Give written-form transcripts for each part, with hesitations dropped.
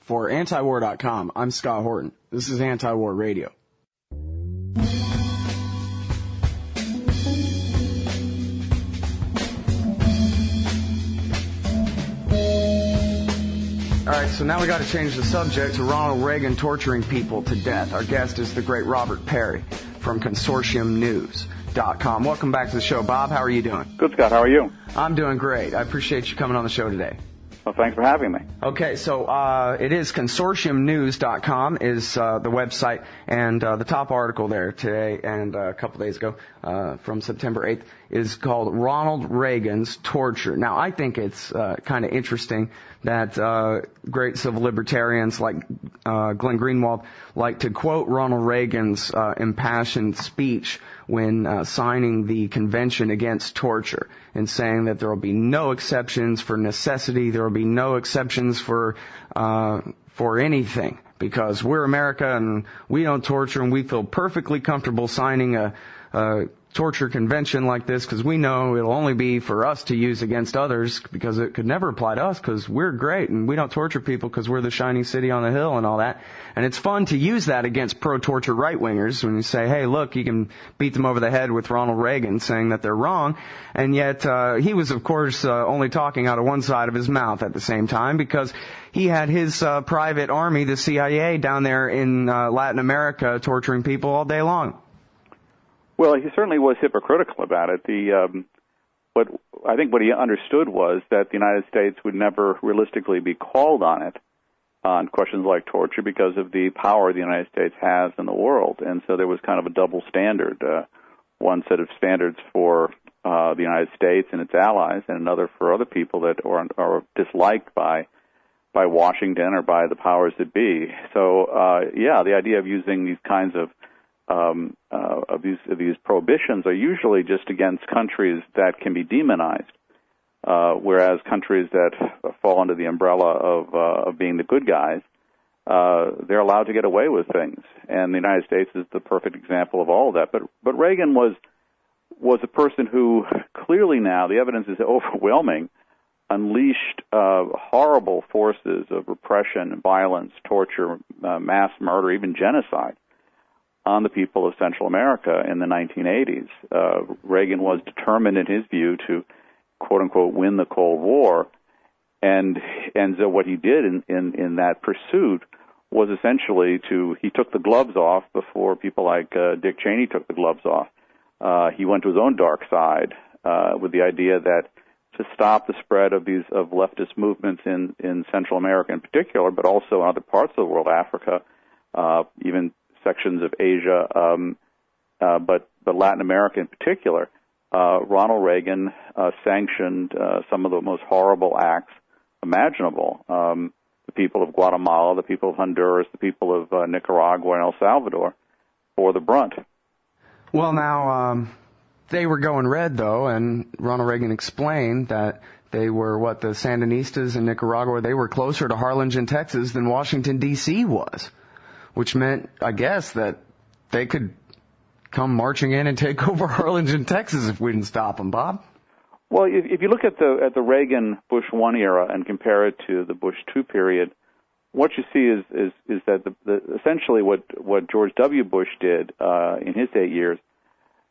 For antiwar.com, I'm Scott Horton. This is Anti-War Radio. All right, so now we got to change the subject to Ronald Reagan torturing people to death. Our guest is the great Robert Parry from consortiumnews.com. Welcome back to the show, Bob. How are you doing? Good, Scott. How are you? I'm doing great. I appreciate you coming on the show today. Well, thanks for having me. Okay, so it is consortiumnews.com is the website, and the top article there today and a couple days ago from September 8th is called Ronald Reagan's Torture. Now, I think it's kind of interesting that great civil libertarians like Glenn Greenwald like to quote Ronald Reagan's impassioned speech when signing the Convention Against Torture and saying that there will be no exceptions for necessity, there will be no exceptions for anything, because we're America and we don't torture, and we feel perfectly comfortable signing a torture convention like this because we know it'll only be for us to use against others, because it could never apply to us because we're great and we don't torture people because we're the shining city on the hill and all that. And it's fun to use that against pro-torture right-wingers when you say, hey, look, you can beat them over the head with Ronald Reagan saying that they're wrong. And yet he was, of course, only talking out of one side of his mouth at the same time, because he had his private army, the CIA, down there in Latin America torturing people all day long. Well, he certainly was hypocritical about it. But I think what he understood was that the United States would never realistically be called on it on questions like torture because of the power the United States has in the world. And so there was kind of a double standard, one set of standards for the United States and its allies, and another for other people that are disliked by Washington or by the powers that be. So, the idea of using these kinds of these prohibitions are usually just against countries that can be demonized, whereas countries that fall under the umbrella of being the good guys, they're allowed to get away with things. And the United States is the perfect example of all of that. But Reagan was a person who clearly now, the evidence is overwhelming, unleashed horrible forces of repression, violence, torture, mass murder, even genocide on the people of Central America in the 1980s. Reagan was determined, in his view, to quote-unquote win the Cold War, and so what he did in that pursuit was essentially he took the gloves off before people like Dick Cheney took the gloves off. He went to his own dark side with the idea that to stop the spread of leftist movements in Central America in particular, but also in other parts of the world, Africa, even sections of Asia, but Latin America in particular, Ronald Reagan sanctioned some of the most horrible acts imaginable. The people of Guatemala, the people of Honduras, the people of Nicaragua and El Salvador bore the brunt. Well, now, they were going red, though, and Ronald Reagan explained that they were, the Sandinistas in Nicaragua, they were closer to Harlingen, Texas than Washington, D.C. was, which meant, I guess, that they could come marching in and take over Harlingen, Texas if we didn't stop them, Bob. Well, if you look at the Reagan-Bush 1 era and compare it to the Bush 2 period, what you see is that essentially what George W. Bush did in his 8 years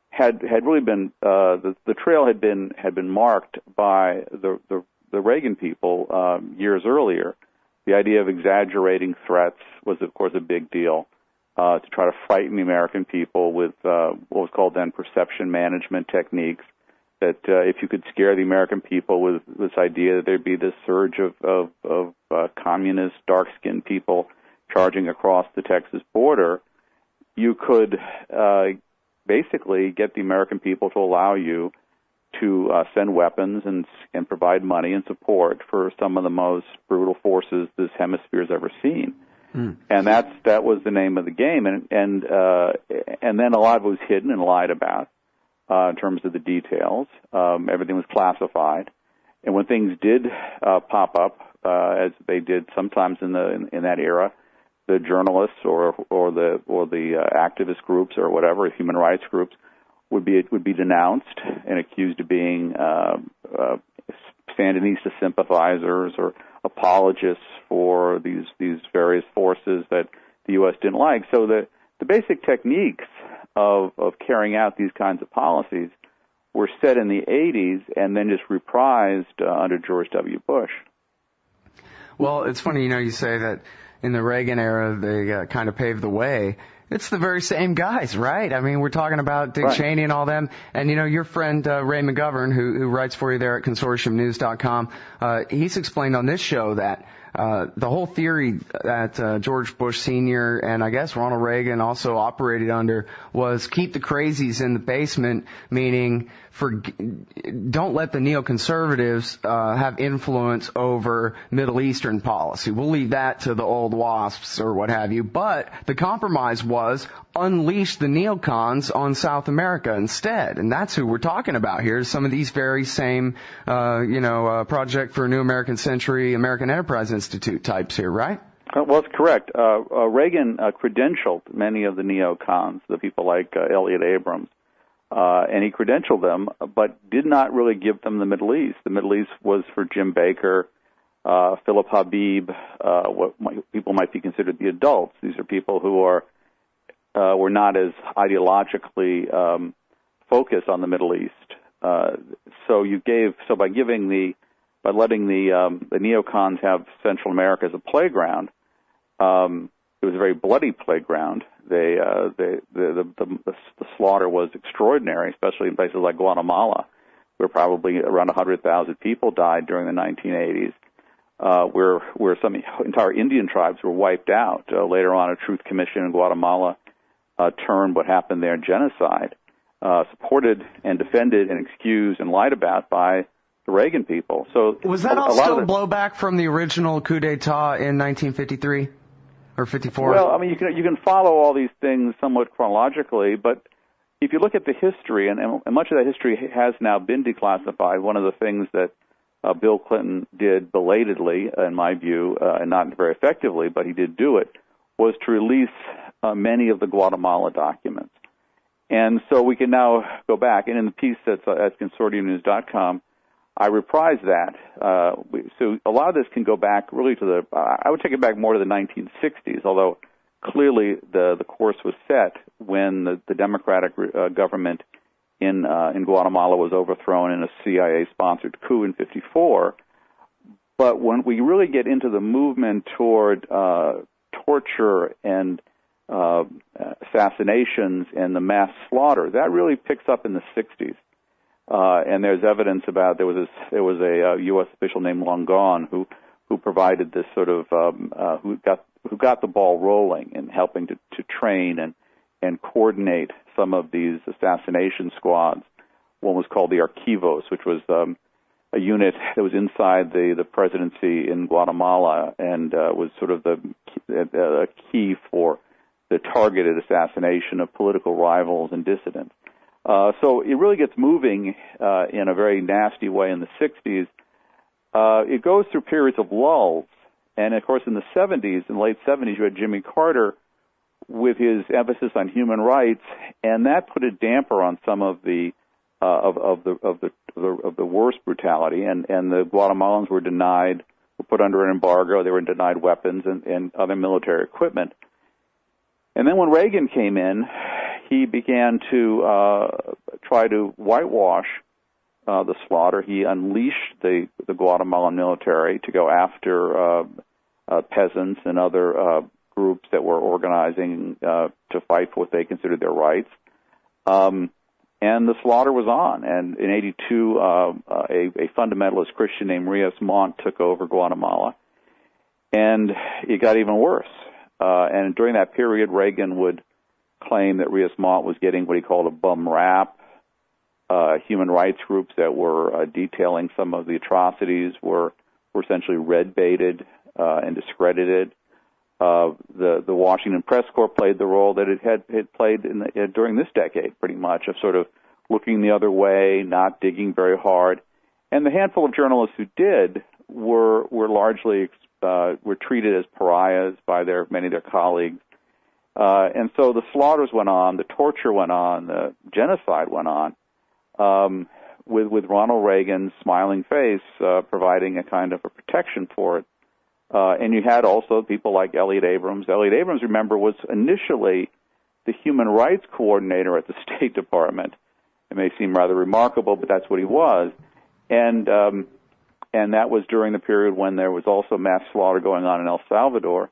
had really been the trail had been marked by the Reagan people years earlier. The idea of exaggerating threats was, of course, a big deal to try to frighten the American people with what was called then perception management techniques. That if you could scare the American people with this idea that there'd be this surge of communist, dark-skinned people charging across the Texas border, you could basically get the American people to allow you to send weapons and provide money and support for some of the most brutal forces this hemisphere has ever seen. And that was the name of the game. And then a lot of it was hidden and lied about. In terms of the details. Everything was classified. And when things did pop up, as they did sometimes in that era, the journalists or the activist groups or whatever, human rights groups, would be denounced and accused of being Sandinista sympathizers or apologists for these various forces that the U.S. didn't like. So the basic techniques of carrying out these kinds of policies were set in the 80s and then just reprised under George W. Bush. Well, it's funny, you say that in the Reagan era they kind of paved the way. It's the very same guys, right? I mean, we're talking about Dick Cheney and all them. And, your friend Ray McGovern, who writes for you there at consortiumnews.com, he's explained on this show that the whole theory that George Bush Sr. and I guess Ronald Reagan also operated under was keep the crazies in the basement, meaning don't let the neoconservatives have influence over Middle Eastern policy. We'll leave that to the old WASPs or what have you. But the compromise was unleash the neocons on South America instead. And that's who we're talking about here, some of these very same, Project for a New American Century, American Enterprise Institute types here, right? Well, that's correct. Reagan credentialed many of the neocons, the people like Elliott Abrams, and he credentialed them, but did not really give them the Middle East. The Middle East was for Jim Baker, Philip Habib, what people might be considered the adults. These are people who were not as ideologically focused on the Middle East. So by letting the neocons have Central America as a playground, it was a very bloody playground. The slaughter was extraordinary, especially in places like Guatemala, where probably around 100,000 people died during the 1980s, where some entire Indian tribes were wiped out. Later on, a Truth Commission in Guatemala termed what happened there genocide, supported and defended and excused and lied about by the Reagan people. So was that all still blowback from the original coup d'etat in 1953 or 54? Well, I mean, you can follow all these things somewhat chronologically, but if you look at the history, and much of that history has now been declassified, one of the things that Bill Clinton did belatedly, in my view, and not very effectively, but he did do it, was to release many of the Guatemala documents. And so we can now go back, and in the piece that's at consortiumnews.com, I reprise that. So a lot of this can go back really to I would take it back more to the 1960s, although clearly the course was set when the Democratic government in Guatemala was overthrown in a CIA-sponsored coup in '54. But when we really get into the movement toward torture and assassinations and the mass slaughter, that really picks up in the 60s. And there's evidence about there was a U.S. official named Longon who provided this sort of who got the ball rolling in helping to train and coordinate some of these assassination squads. One was called the Archivos, which was a unit that was inside the presidency in Guatemala and was sort of the key for the targeted assassination of political rivals and dissidents. So it really gets moving in a very nasty way in the 60s. It goes through periods of lulls, and of course in the 70s, in the late 70s, you had Jimmy Carter with his emphasis on human rights, and that put a damper on some of the worst brutality, and the Guatemalans were put under an embargo. They were denied weapons and other military equipment. And then when Reagan came in, he began to try to whitewash the slaughter. He unleashed the Guatemalan military to go after peasants and other groups that were organizing to fight for what they considered their rights. And the slaughter was on. And in '82, a fundamentalist Christian named Reyes Montt took over Guatemala. And it got even worse. And during that period, Reagan would claim that Reyes Montt was getting what he called a bum rap. Human rights groups that were detailing some of the atrocities were essentially red-baited and discredited. The Washington Press Corps played the role that it had played during this decade, pretty much, of sort of looking the other way, not digging very hard. And the handful of journalists who did were largely were treated as pariahs by many of their colleagues. And so the slaughters went on, the torture went on, the genocide went on, with Ronald Reagan's smiling face providing a kind of a protection for it And you had also people like Elliot Abrams. Elliot Abrams, remember, was initially the human rights coordinator at the State Department. It may seem rather remarkable, but that's what he was. And that was during the period when there was also mass slaughter going on in El Salvador.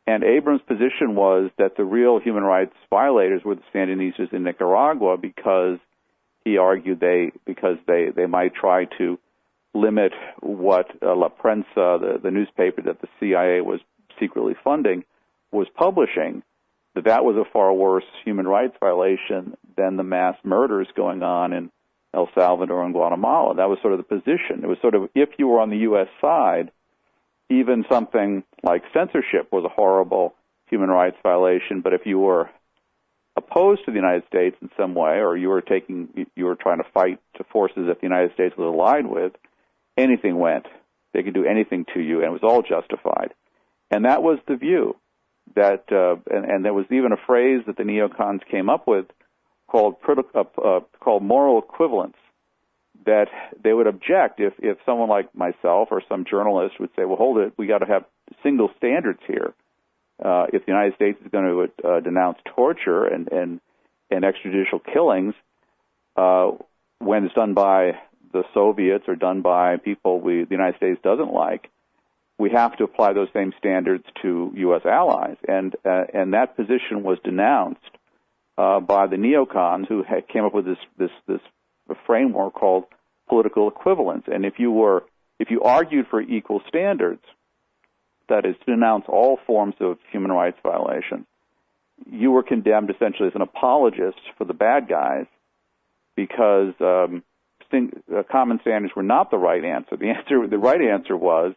And Abrams' position was that the real human rights violators were the Sandinistas in Nicaragua, because he argued they might try to limit what La Prensa, the newspaper that the CIA was secretly funding, was publishing, that was a far worse human rights violation than the mass murders going on in El Salvador and Guatemala. That was sort of the position. It was sort of, if you were on the U.S. side, even something like censorship was a horrible human rights violation, but if you were opposed to the United States in some way, or you were trying to fight to forces that the United States was allied with, anything went. They could do anything to you, and it was all justified. And that was the view. That and there was even a phrase that the neocons came up with called moral equivalence, that they would object if someone like myself or some journalist would say, well, hold it, we got to have single standards here. If the United States is going to denounce torture and extrajudicial killings when it's done by the Soviets or done by people the United States doesn't like, we have to apply those same standards to U.S. allies. And that position was denounced by the neocons, who came up with this framework called political equivalence. And if you argued for equal standards, that is, to denounce all forms of human rights violations, you were condemned essentially as an apologist for the bad guys, because common standards were not the right answer. The right answer was,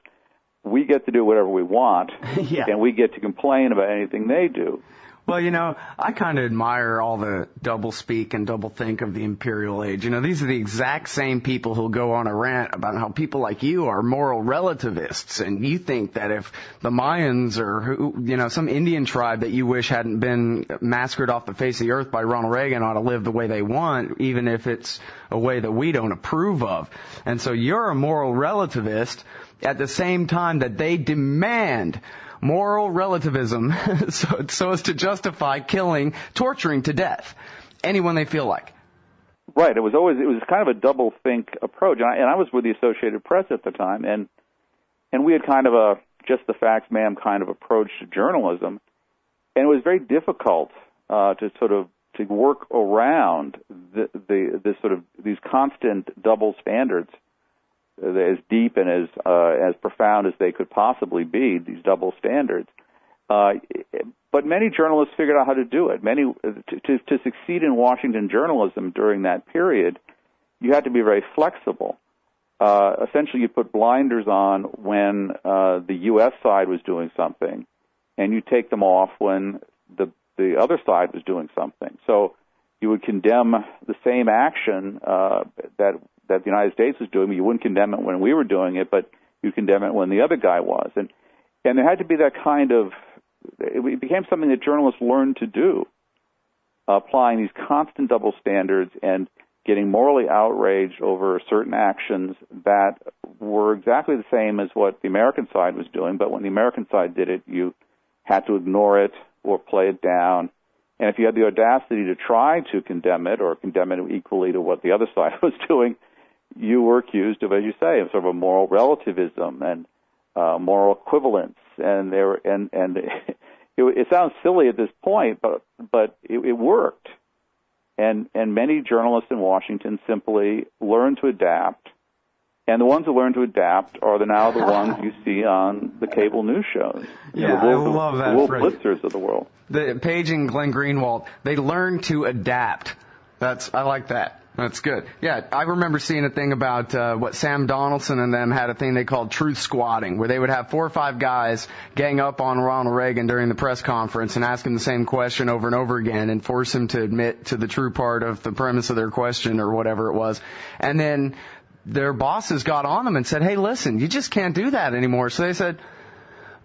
we get to do whatever we want, yeah. And we get to complain about anything they do. Well, I kind of admire all the double-speak and double-think of the imperial age. These are the exact same people who'll go on a rant about how people like you are moral relativists, and you think that if the Mayans or, some Indian tribe that you wish hadn't been massacred off the face of the earth by Ronald Reagan ought to live the way they want, even if it's a way that we don't approve of. And so you're a moral relativist at the same time that they demand moral relativism so as to justify killing, torturing to death anyone they feel like. Right. It was kind of a double think approach. And I was with the Associated Press at the time, and we had kind of a just the facts, ma'am kind of approach to journalism. And it was very difficult to work around these constant double standards, as deep and as profound as they could possibly be, these double standards. But many journalists figured out how to do it. To succeed in Washington journalism during that period, you had to be very flexible. Essentially, you put blinders on when the U.S. side was doing something, and you take them off when the other side was doing something. So you would condemn the same action that the United States was doing. You wouldn't condemn it when we were doing it, but you condemn it when the other guy was. And there had to be that kind of, it became something that journalists learned to do, applying these constant double standards and getting morally outraged over certain actions that were exactly the same as what the American side was doing, but when the American side did it, you had to ignore it or play it down. And if you had the audacity to try to condemn it or condemn it equally to what the other side was doing, you were accused of, as you say, of sort of a moral relativism and moral equivalence. And it sounds silly at this point, but it worked. And many journalists in Washington simply learned to adapt. And the ones who learn to adapt are now the ones you see on the cable news shows. Yeah, I love that Wolf phrase. Blitzers of the world. Paige and Glenn Greenwald, they learn to adapt. I like that. That's good. Yeah, I remember seeing a thing about Sam Donaldson and them had a thing they called truth squatting, where they would have 4 or 5 guys gang up on Ronald Reagan during the press conference and ask him the same question over and over again and force him to admit to the true part of the premise of their question or whatever it was. And then their bosses got on them and said, hey, listen, you just can't do that anymore. So they said,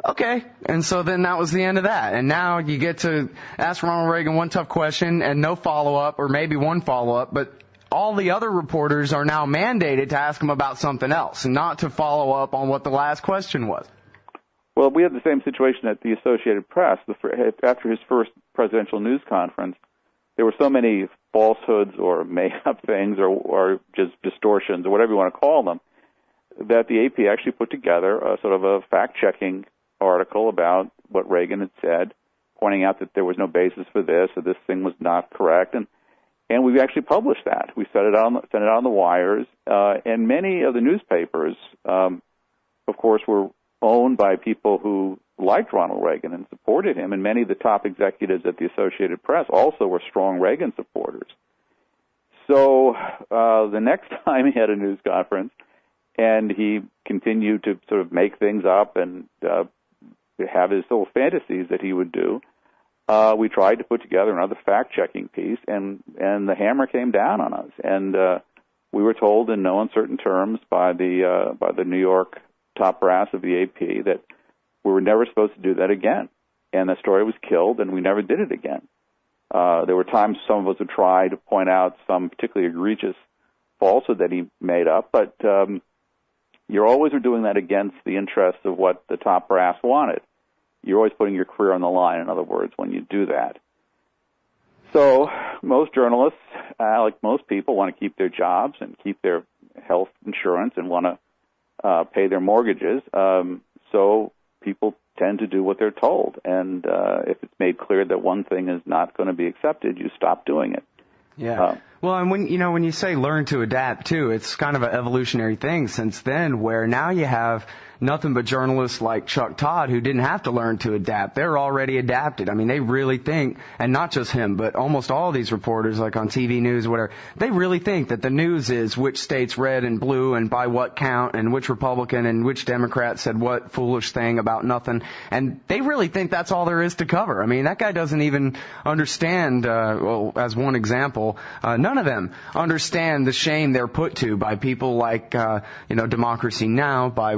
okay. And so then that was the end of that. And now you get to ask Ronald Reagan one tough question and no follow-up, or maybe one follow-up, but all the other reporters are now mandated to ask him about something else and not to follow up on what the last question was. Well, we had the same situation at the Associated Press. After his first presidential news conference, there were so many falsehoods or made-up things or just distortions or whatever you want to call them that the AP actually put together a sort of a fact-checking article about what Reagan had said, pointing out that there was no basis for this or this thing was not correct. And we actually published that. We sent it on the wires. And many of the newspapers, of course, were owned by people who liked Ronald Reagan and supported him, and many of the top executives at the Associated Press also were strong Reagan supporters. So the next time he had a news conference, and he continued to sort of make things up and have his little fantasies that he would do, we tried to put together another fact-checking piece, and the hammer came down on us. And we were told in no uncertain terms by the New York top brass of the AP that we were never supposed to do that again. And the story was killed, and we never did it again. There were times some of us would try to point out some particularly egregious falsehood that he made up, but you always were doing that against the interests of what the top brass wanted. You're always putting your career on the line, in other words, when you do that. So most journalists, like most people, want to keep their jobs and keep their health insurance and want to pay their mortgages. So people tend to do what they're told. And if it's made clear that one thing is not going to be accepted, you stop doing it. Yeah. Well, and when you say learn to adapt too, it's kind of an evolutionary thing since then, where now you have nothing but journalists like Chuck Todd who didn't have to learn to adapt. They're already adapted. I mean, they really think, and not just him, but almost all these reporters, like on TV news, whatever, they really think that the news is which state's red and blue and by what count and which Republican and which Democrat said what foolish thing about nothing. And they really think that's all there is to cover. I mean, that guy doesn't even understand, well, as one example, none of them understand the shame they're put to by people like, Democracy Now!, by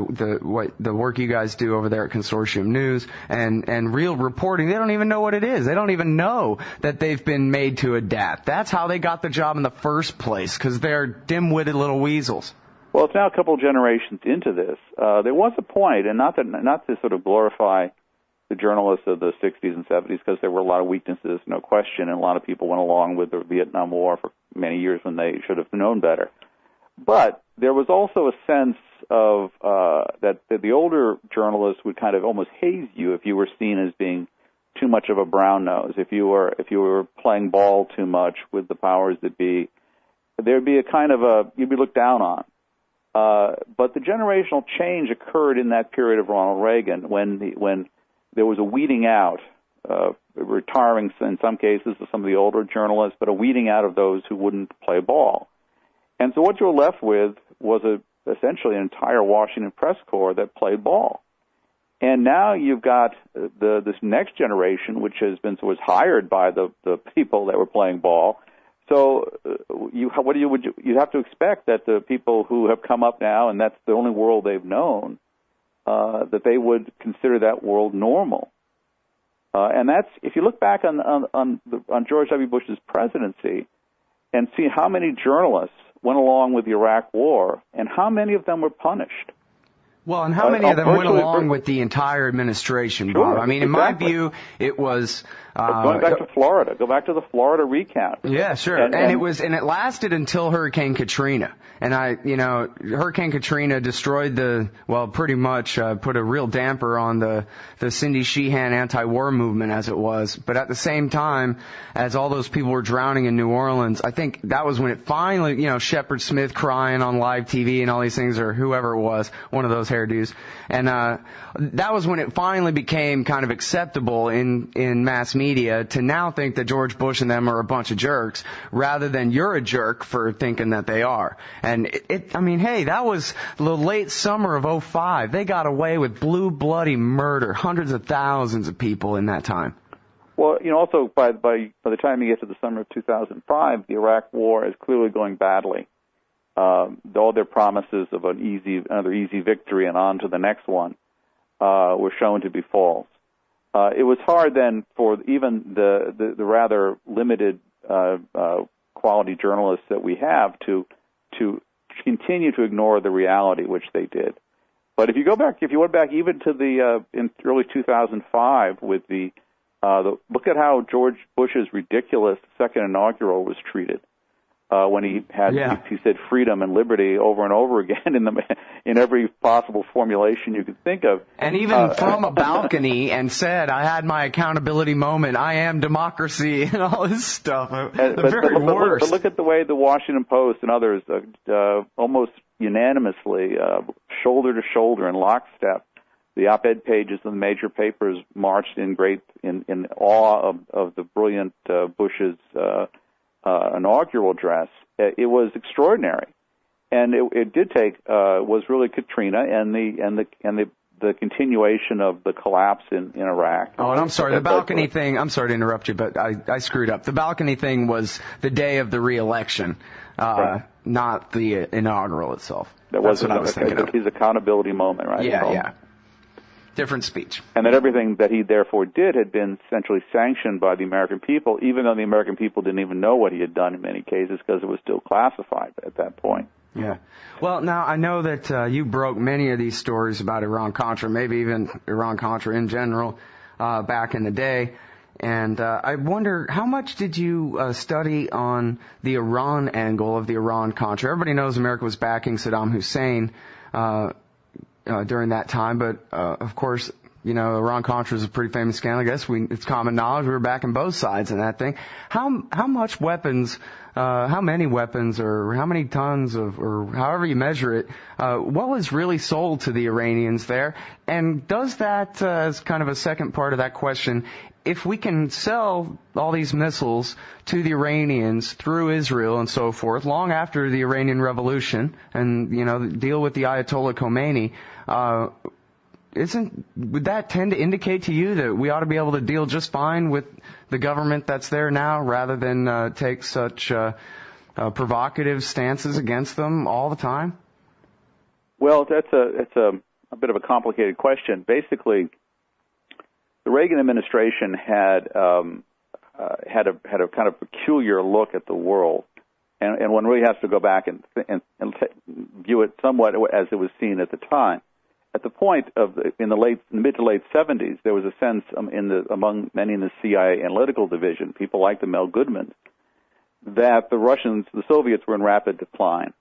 the work you guys do over there at Consortium News, and Real Reporting. They don't even know what it is. They don't even know that they've been made to adapt. That's how they got the job in the first place, because they're dim-witted little weasels. Well, it's now a couple of generations into this. There was a point, and not to sort of glorify the journalists of the 60s and 70s, because there were a lot of weaknesses, no question, and a lot of people went along with the Vietnam War for many years when they should have known better. But there was also a sense of that the older journalists would kind of almost haze you if you were seen as being too much of a brown nose. If you were playing ball too much with the powers that be, there'd be a kind of you'd be looked down on. But the generational change occurred in that period of Ronald Reagan when there was a weeding out, retiring in some cases of some of the older journalists, but a weeding out of those who wouldn't play ball. And so what you were left with was essentially an entire Washington press corps that played ball. And now you've got this next generation, which was hired by the people that were playing ball. So you have to expect that the people who have come up now, and that's the only world they've known, that they would consider that world normal. And that's, if you look back on George W. Bush's presidency and see how many journalists went along with the Iraq War, and how many of them were punished. Well, and how many of them went along with the entire administration, Bob? Sure, I mean, in my view, it was... going back to Florida. Go back to the Florida recount. Yeah, sure. And it lasted until Hurricane Katrina. And Hurricane Katrina destroyed pretty much put a real damper on the Cindy Sheehan anti-war movement as it was. But at the same time, as all those people were drowning in New Orleans, I think that was when it finally, Shepard Smith crying on live TV and all these things, or whoever it was, one of those hairdos. And that was when it finally became kind of acceptable in mass media to now think that George Bush and them are a bunch of jerks, rather than you're a jerk for thinking that they are. And that was the late summer of 2005. They got away with blue bloody murder, hundreds of thousands of people in that time. Well, also by the time you get to the summer of 2005, the Iraq War is clearly going badly. All their promises of another easy victory and on to the next one were shown to be false. It was hard then for even the rather limited quality journalists that we have to continue to ignore the reality, which they did. But if you went back even to the in early 2005 with look at how George Bush's ridiculous second inaugural was treated. When he said freedom and liberty over and over again in every possible formulation you could think of, and even from a balcony, and said, "I had my accountability moment. I am democracy," and all this stuff. The very worst. But look at the way the Washington Post and others almost unanimously, shoulder to shoulder in lockstep, the op-ed pages of the major papers marched in awe of the brilliant Bush's inaugural address. It was extraordinary, and it did take was really Katrina and the continuation of the collapse in Iraq. Oh, and I'm sorry, the balcony thing. I'm sorry to interrupt you, but I screwed up. The balcony thing was the day of the re-election, right. Not the inaugural itself. That's what I was thinking of. His accountability moment, right? Yeah. Different speech. And that everything that he therefore did had been essentially sanctioned by the American people, even though the American people didn't even know what he had done in many cases because it was still classified at that point. Yeah. Well, now I know that you broke many of these stories about Iran-Contra, maybe even Iran-Contra in general, back in the day. And I wonder, how much did you study on the Iran angle of the Iran-Contra? Everybody knows America was backing Saddam Hussein during that time, but of course, Iran-Contra is a pretty famous scandal. I guess it's common knowledge we were backing both sides in that thing. How much weapons, how many weapons, or how many tons of, or however you measure it, what was really sold to the Iranians there? And does that, as kind of a second part of that question, if we can sell all these missiles to the Iranians through Israel and so forth, long after the Iranian Revolution, and, deal with the Ayatollah Khomeini, would that tend to indicate to you that we ought to be able to deal just fine with the government that's there now, rather than take such provocative stances against them all the time? Well, it's a bit of a complicated question. Basically, the Reagan administration had a kind of peculiar look at the world, and one really has to go back and view it somewhat as it was seen at the time. At the point in the mid to late 70s, there was a sense among many in the CIA analytical division, people like the Mel Goodmans, that the Soviets were in rapid decline,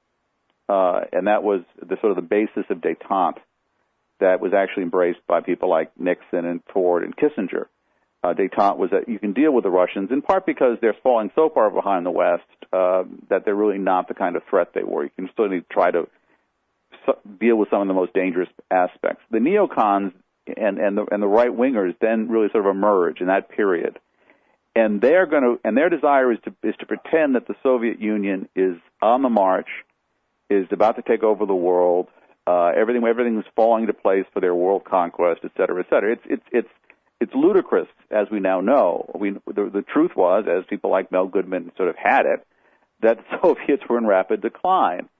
and that was the basis of détente that was actually embraced by people like Nixon and Ford and Kissinger. Détente was that you can deal with the Russians, in part because they're falling so far behind the West that they're really not the kind of threat they were. You can certainly try to deal with some of the most dangerous aspects. The neocons and the right wingers then really sort of emerge in that period, and their desire is to pretend that the Soviet Union is on the march, is about to take over the world. Everything is falling into place for their world conquest, et cetera, et cetera. It's ludicrous, as we now know. The truth was, as people like Mel Goodman sort of had it, that the Soviets were in rapid decline.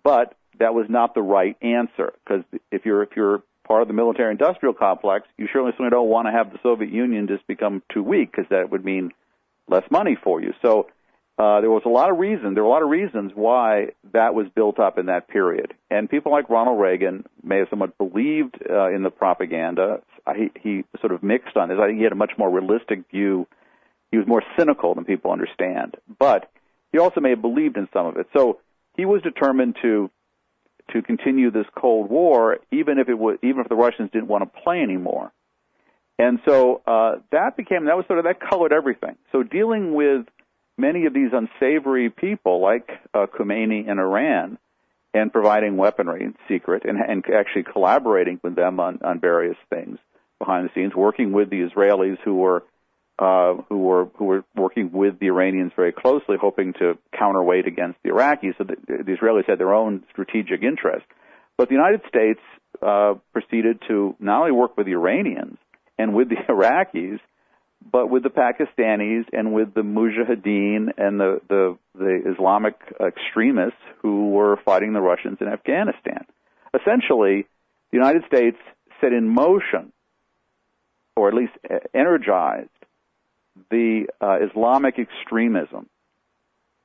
But that was not the right answer, because if you're part of the military-industrial complex, you certainly don't want to have the Soviet Union just become too weak, because that would mean less money for you. So there were a lot of reasons why that was built up in that period. And people like Ronald Reagan may have somewhat believed in the propaganda. He sort of mixed on this. I think he had a much more realistic view. He was more cynical than people understand. But he also may have believed in some of it. So he was determined to continue this Cold War, even if the Russians didn't want to play anymore. And so that colored everything. So dealing with many of these unsavory people like Khomeini in Iran, and providing weaponry in secret, and actually collaborating with them on various things behind the scenes, working with the Israelis who were working with the Iranians very closely, hoping to counterweight against the Iraqis. So the Israelis had their own strategic interests. But the United States proceeded to not only work with the Iranians and with the Iraqis, but with the Pakistanis and with the Mujahideen and the Islamic extremists who were fighting the Russians in Afghanistan. Essentially, the United States set in motion, or at least energized, the Islamic extremism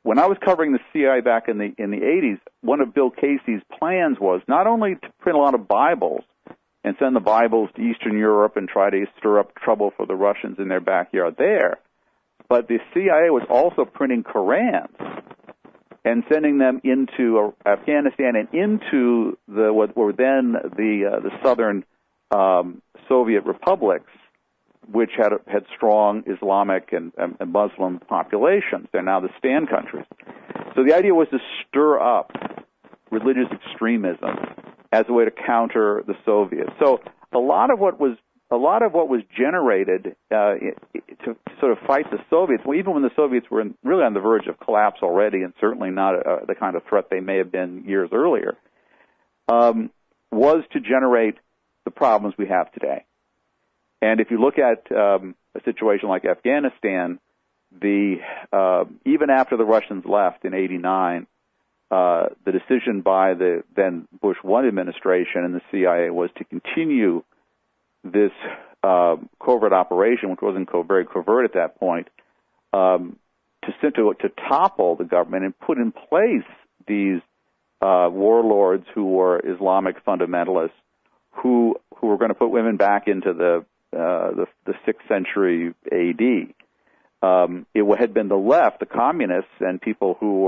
when I was covering the CIA back in the 80s, one of Bill Casey's plans was not only to print a lot of Bibles and send the Bibles to Eastern Europe and try to stir up trouble for the Russians in their backyard there, but the CIA was also printing Korans and sending them into Afghanistan and into what were then the southern Soviet republics, which had strong Islamic and Muslim populations. They're now the stand countries. So the idea was to stir up religious extremism as a way to counter the Soviets. So a lot of what was generated to sort of fight the Soviets, well, even when the Soviets were really on the verge of collapse already, and certainly not the kind of threat they may have been years earlier, was to generate the problems we have today. And if you look at a situation like Afghanistan, even after the Russians left in '89, the decision by the then Bush 1 administration and the CIA was to continue this covert operation, which wasn't very covert at that point, to topple the government and put in place these warlords who were Islamic fundamentalists, who were going to put women back into the 6th century A.D. It had been the left, the communists, and people who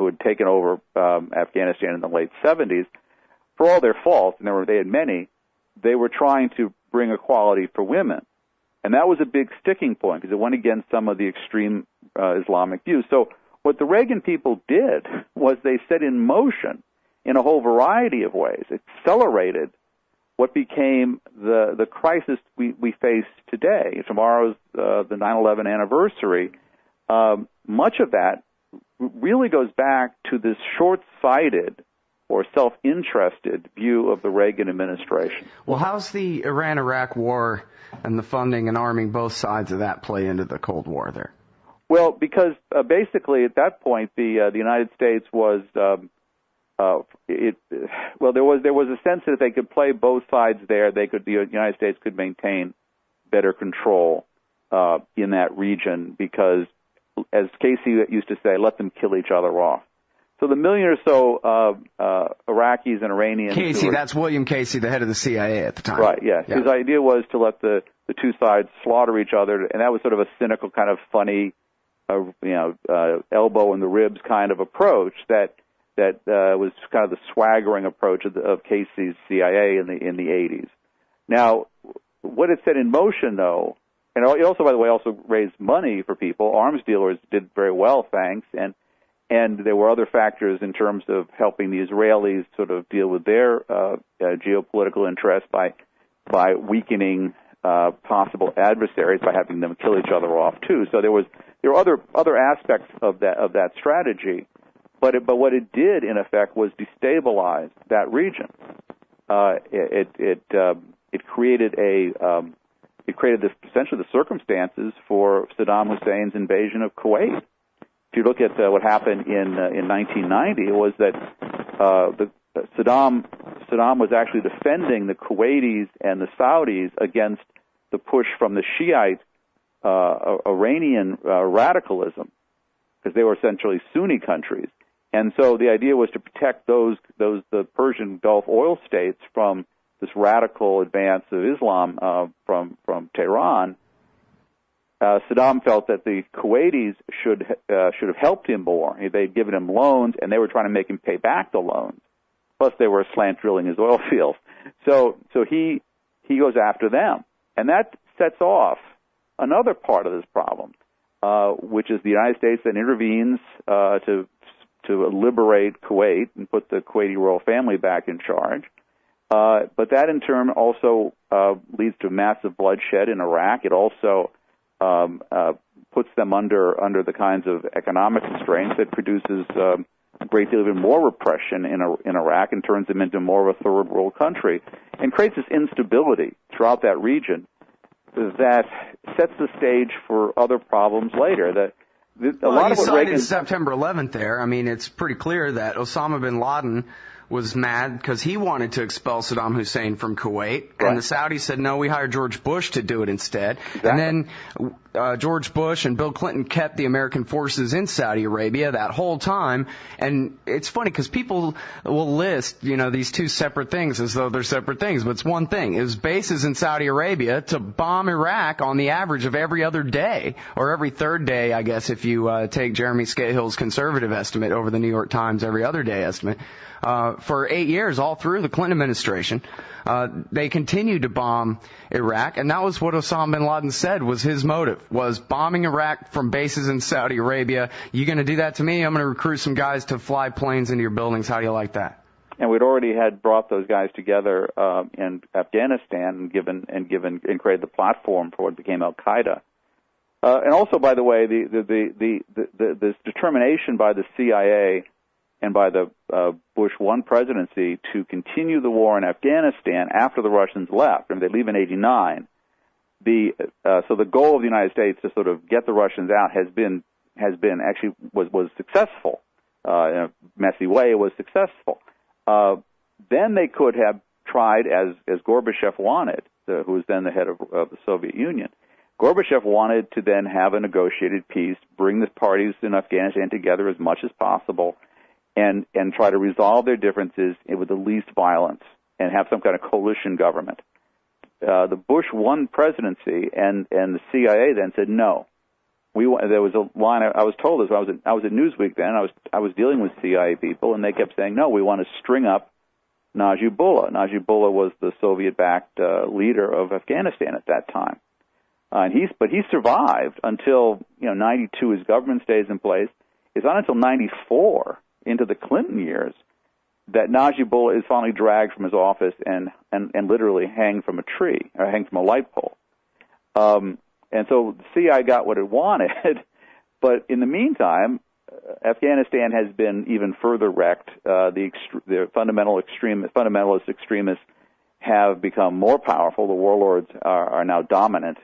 had taken over Afghanistan in the late 70s, for all their faults, and they had many. They were trying to bring equality for women, and that was a big sticking point because it went against some of the extreme Islamic views. So what the Reagan people did was they set in motion, in a whole variety of ways, accelerated what became the crisis we face today. Tomorrow's the 9/11 anniversary. Much of that really goes back to this short-sighted or self-interested view of the Reagan administration. Well, how's the Iran-Iraq war and the funding and arming both sides of that play into the Cold War there? Well, because basically at that point the United States was there was a sense that if they could play both sides there, the United States could maintain better control in that region because, as Casey used to say, let them kill each other off. So the million or so Iraqis and Iranians. Casey, that's William Casey, the head of the CIA at the time. Right, yeah. His idea was to let the two sides slaughter each other, and that was sort of a cynical, kind of funny, elbow in the ribs kind of approach that was kind of the swaggering approach of Casey's CIA in the 80s. Now, what it set in motion, though, and it also, by the way, also raised money for people. Arms dealers did very well, thanks, and there were other factors in terms of helping the Israelis sort of deal with their geopolitical interests by weakening possible adversaries by having them kill each other off too. So there were other aspects of that strategy, but what it did in effect was destabilize that region. It created essentially the circumstances for Saddam Hussein's invasion of Kuwait. If you look at what happened in 1990, it was that Saddam was actually defending the Kuwaitis and the Saudis against the push from the Shiite Iranian radicalism, because they were essentially Sunni countries. And so the idea was to protect the Persian Gulf oil states from this radical advance of Islam from Tehran. Saddam felt that the Kuwaitis should have helped him more. They'd given him loans, and they were trying to make him pay back the loans. Plus, they were slant drilling his oil fields. So he goes after them, and that sets off another part of this problem, which is the United States then intervenes to liberate Kuwait and put the Kuwaiti royal family back in charge. But that in turn also leads to massive bloodshed in Iraq. It also puts them under the kinds of economic constraints that produces a great deal of even more repression in Iraq and turns them into more of a third world country and creates this instability throughout that region that sets the stage for other problems later. A lot of what Reagan September 11th there. I mean, it's pretty clear that Osama bin Laden was mad because he wanted to expel Saddam Hussein from Kuwait, and the Saudis said, no, we hired George Bush to do it instead. Exactly. And then George Bush and Bill Clinton kept the American forces in Saudi Arabia that whole time. And it's funny because people will list, these two separate things as though they're separate things, but it's one thing. It was bases in Saudi Arabia to bomb Iraq on the average of every other day, or every third day, I guess, if you take Jeremy Scahill's conservative estimate over the New York Times every other day estimate. For 8 years, all through the Clinton administration, they continued to bomb Iraq, and that was what Osama bin Laden said was his motive, was bombing Iraq from bases in Saudi Arabia. You going to do that to me? I'm going to recruit some guys to fly planes into your buildings. How do you like that? And we'd already had brought those guys together in Afghanistan and created the platform for what became Al Qaeda. And also, by the way, this determination by the CIA and by the Bush 1 presidency to continue the war in Afghanistan after the Russians left, and they leave in '89. So the goal of the United States to sort of get the Russians out was successful in a messy way. It was successful. Then they could have tried, as Gorbachev wanted, who was then the head of the Soviet Union. Gorbachev wanted to then have a negotiated peace, bring the parties in Afghanistan together as much as possible, and try to resolve their differences with the least violence and have some kind of coalition government. The Bush 1 presidency and the CIA then said no. There was a line I was told this. I was at Newsweek then. I was dealing with CIA people, and they kept saying no. We want to string up Najibullah. Najibullah was the Soviet-backed leader of Afghanistan at that time, but he survived until 92. His government stays in place. It's not until 94, into the Clinton years, that Najibullah is finally dragged from his office and literally hanged from a tree, or hanged from a light pole. And so the CIA got what it wanted, but in the meantime, Afghanistan has been even further wrecked. The fundamentalist extremists have become more powerful. The warlords are now dominant.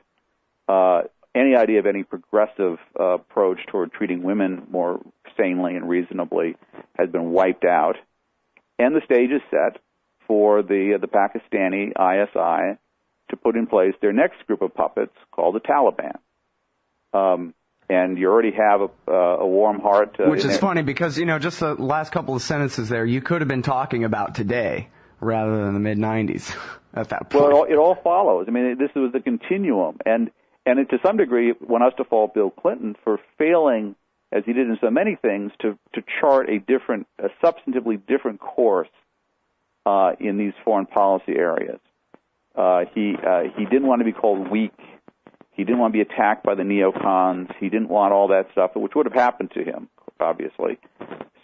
Any idea of any progressive approach toward treating women more sanely and reasonably has been wiped out, and the stage is set for the Pakistani ISI to put in place their next group of puppets called the Taliban. And you already have a warm heart. Which is funny because, just the last couple of sentences there, you could have been talking about today rather than the mid-'90s at that point. Well, it all follows. I mean, this was the continuum. And it, to some degree, went us to fault Bill Clinton for failing, as he did in so many things, to chart a substantively different course in these foreign policy areas. He didn't want to be called weak. He didn't want to be attacked by the neocons. He didn't want all that stuff, which would have happened to him, obviously.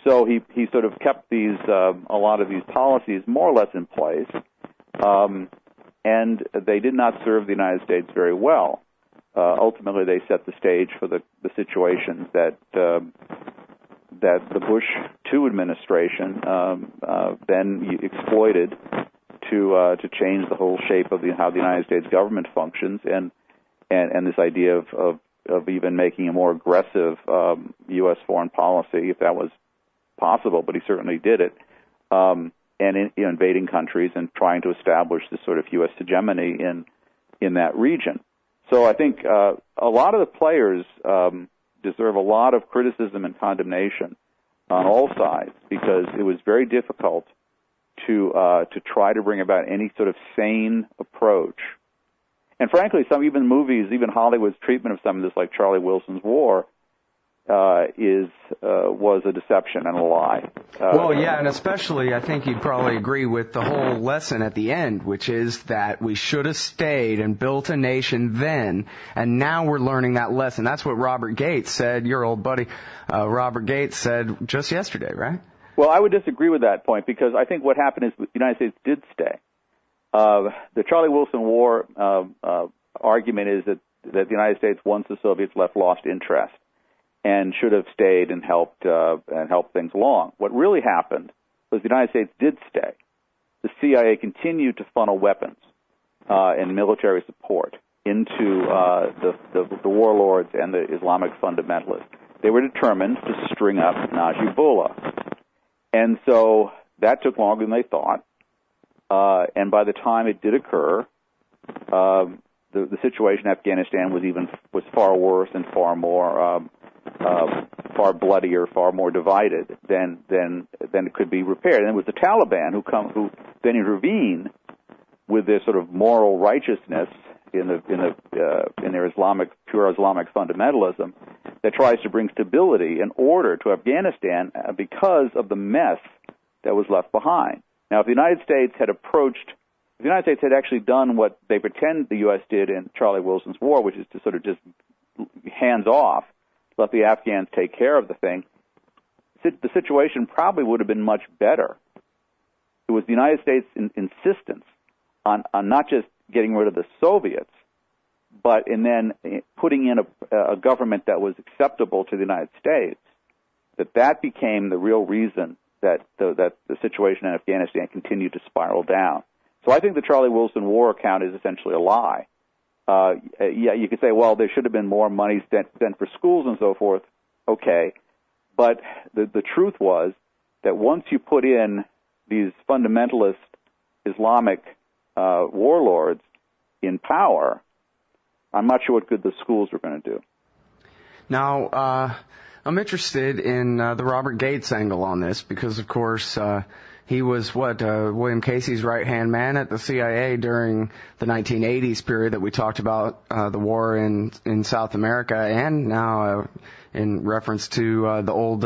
So he sort of kept a lot of these policies more or less in place, and they did not serve the United States very well. Ultimately, they set the stage for the situations that the Bush 2 administration then exploited to change the whole shape of how the United States government functions, and this idea of even making a more aggressive U.S. foreign policy, if that was possible, but he certainly did it, and invading countries and trying to establish this sort of U.S. hegemony in that region. So I think a lot of the players deserve a lot of criticism and condemnation on all sides, because it was very difficult to try to bring about any sort of sane approach. And frankly, even movies, even Hollywood's treatment of some of this, like Charlie Wilson's War, was a deception and a lie. Well, yeah, and especially I think you'd probably agree with the whole lesson at the end, which is that we should have stayed and built a nation then, and now we're learning that lesson. That's what Robert Gates said, your old buddy Robert Gates said just yesterday, right? Well, I would disagree with that point, because I think what happened is the United States did stay. The Charlie Wilson War argument is that the United States, once the Soviets left, lost interest and should have stayed and helped things along. What really happened was the United States did stay. The CIA continued to funnel weapons and military support into the warlords and the Islamic fundamentalists. They were determined to string up Najibullah. And so that took longer than they thought. And by the time it did occur, the situation in Afghanistan was far worse and far more far bloodier, far more divided than it could be repaired. And it was the Taliban who then intervened with this sort of moral righteousness in their pure Islamic fundamentalism that tries to bring stability and order to Afghanistan because of the mess that was left behind. Now, if the United States had actually done what they pretend the U.S. did in Charlie Wilson's war, which is to sort of just hands off, let the Afghans take care of the thing, the situation probably would have been much better. It was the United States' insistence on not just getting rid of the Soviets, but then putting in a government that was acceptable to the United States, that became the real reason that the situation in Afghanistan continued to spiral down. So I think the Charlie Wilson war account is essentially a lie. Yeah, you could say, well, there should have been more money spent for schools and so forth. Okay, but the truth was that once you put in these fundamentalist Islamic warlords in power, I'm not sure what good the schools are going to do. Now, I'm interested in the Robert Gates angle on this because, of course, he was William Casey's right-hand man at the CIA during the 1980s period that we talked about, the war in South America, and now in reference to the old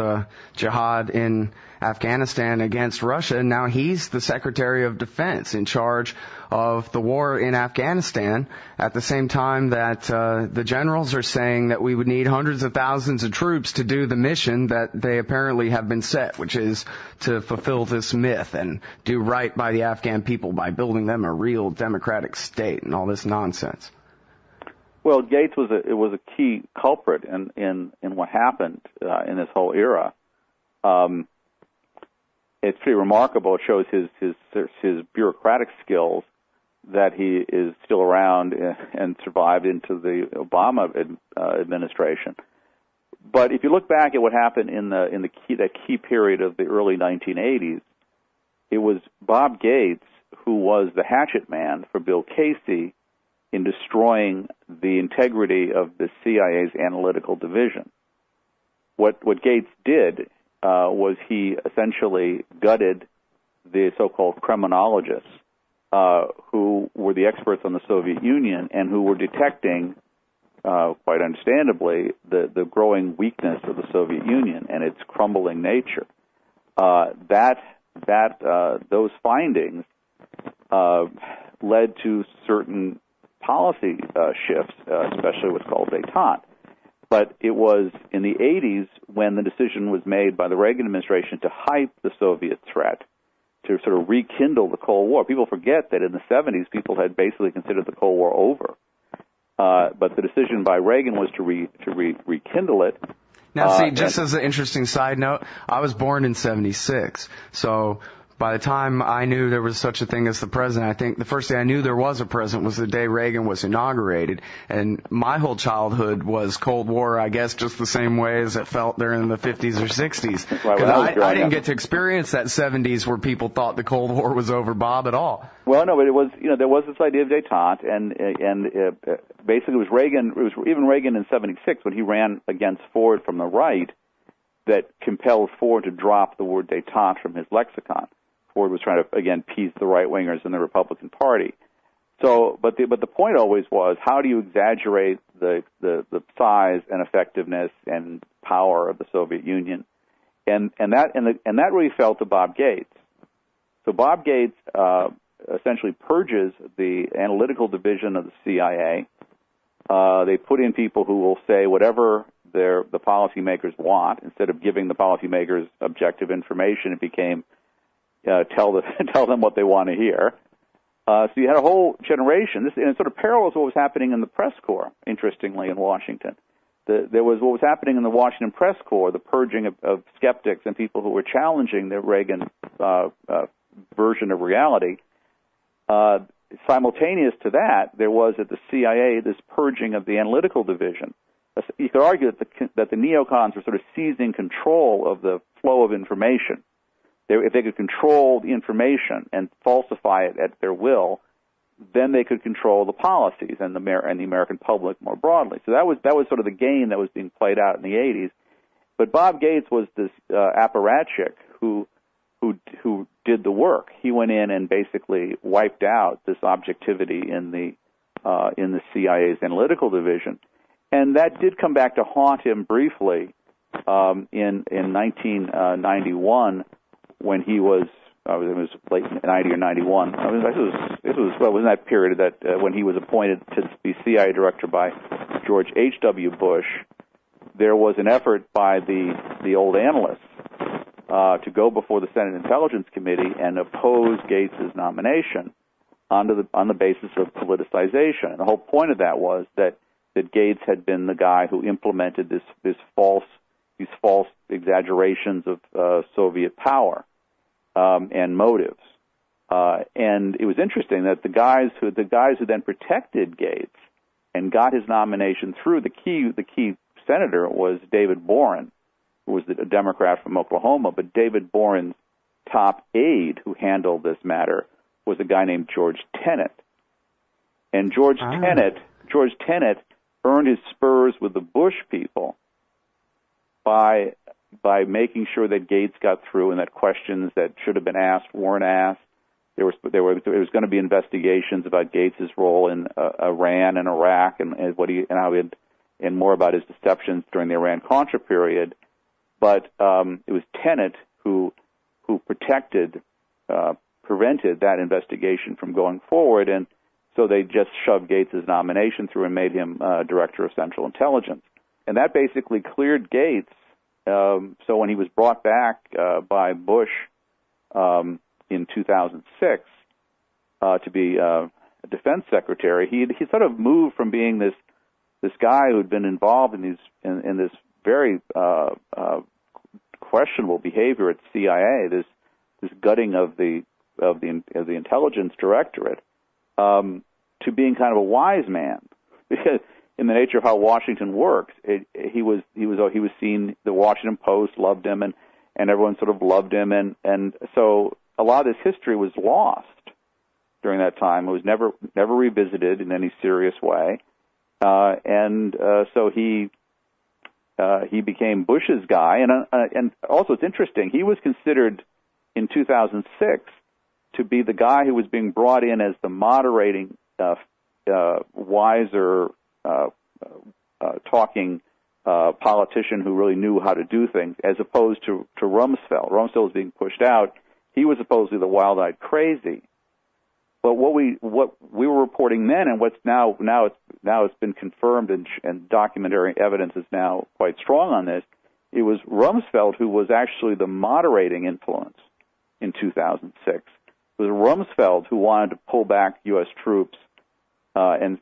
jihad in Afghanistan against Russia. Now he's the Secretary of Defense in charge of the war in Afghanistan at the same time that the generals are saying that we would need hundreds of thousands of troops to do the mission that they apparently have been set, which is to fulfill this myth and do right by the Afghan people by building them a real democratic state and all this nonsense. Well, Gates was a key culprit in what happened in this whole era. It's pretty remarkable. It shows his bureaucratic skills that he is still around and survived into the Obama administration. But if you look back at what happened in that key period of the early 1980s, it was Bob Gates who was the hatchet man for Bill Casey in destroying the integrity of the CIA's analytical division. What Gates did was he essentially gutted the so-called criminologists who were the experts on the Soviet Union and who were detecting, quite understandably, the growing weakness of the Soviet Union and its crumbling nature. Those findings led to certain policy shifts, especially what's called détente. But it was in the 80s when the decision was made by the Reagan administration to hype the Soviet threat, to sort of rekindle the Cold War. People forget that in the 70s, people had basically considered the Cold War over. But the decision by Reagan was to rekindle it. Now, see, just as an interesting side note, I was born in 76, so by the time I knew there was such a thing as the president, I think the first day I knew there was a president was the day Reagan was inaugurated. And my whole childhood was Cold War, I guess, just the same way as it felt during the 50s or 60s. Because I didn't get to experience that 70s where people thought the Cold War was over, Bob, at all. Well, no, but it was, there was this idea of détente, and basically it was Reagan, even Reagan in 76 when he ran against Ford from the right that compelled Ford to drop the word détente from his lexicon. Ford was trying to, again, appease the right-wingers in the Republican Party. So, but the point always was, how do you exaggerate the size and effectiveness and power of the Soviet Union? And that really fell to Bob Gates. So Bob Gates essentially purges the analytical division of the CIA. They put in people who will say whatever the policymakers want. Instead of giving the policymakers objective information, it became tell them what they want to hear. So you had a whole generation. And it sort of parallels what was happening in the press corps, interestingly, in Washington. There was what was happening in the Washington press corps, the purging of skeptics and people who were challenging the Reagan version of reality. Simultaneous to that, there was at the CIA this purging of the analytical division. You could argue that the neocons were sort of seizing control of the flow of information. If they could control the information and falsify it at their will, then they could control the policies and the American public more broadly. So that was sort of the game that was being played out in the 80s. But Bob Gates was this apparatchik who did the work. He went in and basically wiped out this objectivity in the CIA's analytical division, and that did come back to haunt him briefly in 1991 when he was. It was late 90 or 91. This was in that period that when he was appointed to be CIA director by George H.W. Bush. There was an effort by the old analysts to go before the Senate Intelligence Committee and oppose Gates's nomination on the basis of politicization. And the whole point of that was that Gates had been the guy who implemented these false exaggerations of Soviet power. And motives, and it was interesting that the guys who then protected Gates and got his nomination through, the key senator was David Boren, who was a Democrat from Oklahoma. But David Boren's top aide, who handled this matter, was a guy named George Tenet, and George Tenet earned his spurs with the Bush people by making sure that Gates got through and that questions that should have been asked weren't asked. There was going to be investigations about Gates's role in Iran and Iraq and more about his deceptions during the Iran-Contra period. But it was Tenet who prevented that investigation from going forward, and so they just shoved Gates's nomination through and made him director of Central Intelligence, and that basically cleared Gates. So when he was brought back by Bush in 2006 to be a defense secretary, he sort of moved from being this guy who had been involved in this very questionable behavior at CIA, this gutting of the intelligence directorate, to being kind of a wise man, because in the nature of how Washington works, he was seen. The Washington Post loved him, and everyone sort of loved him, and so a lot of this history was lost during that time. It was never revisited in any serious way, and so he became Bush's guy, and also it's interesting. He was considered in 2006 to be the guy who was being brought in as the moderating, wiser. Talking politician who really knew how to do things, as opposed to Rumsfeld. Rumsfeld was being pushed out. He was supposedly the wild-eyed crazy. But what we were reporting then, and what's now it's been confirmed, and documentary evidence is now quite strong on this. It was Rumsfeld who was actually the moderating influence in 2006. It was Rumsfeld who wanted to pull back U.S. troops in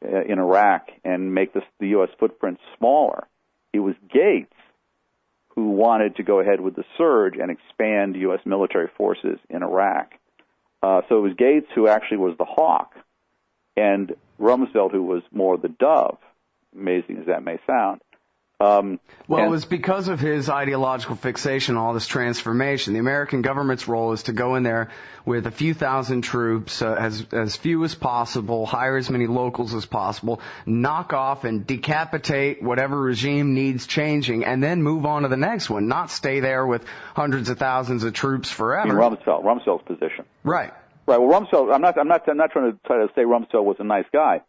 Iraq and make the U.S. footprint smaller. It was Gates who wanted to go ahead with the surge and expand U.S. military forces in Iraq. So it was Gates who actually was the hawk, and Rumsfeld who was more the dove, amazing as that may sound. It was because of his ideological fixation, all this transformation. The American government's role is to go in there with a few thousand troops, as few as possible, hire as many locals as possible, knock off and decapitate whatever regime needs changing, and then move on to the next one, not stay there with hundreds of thousands of troops forever. In Rumsfeld's position. Right. Right. Well, Rumsfeld, I'm not trying to try to say Rumsfeld was a nice guy.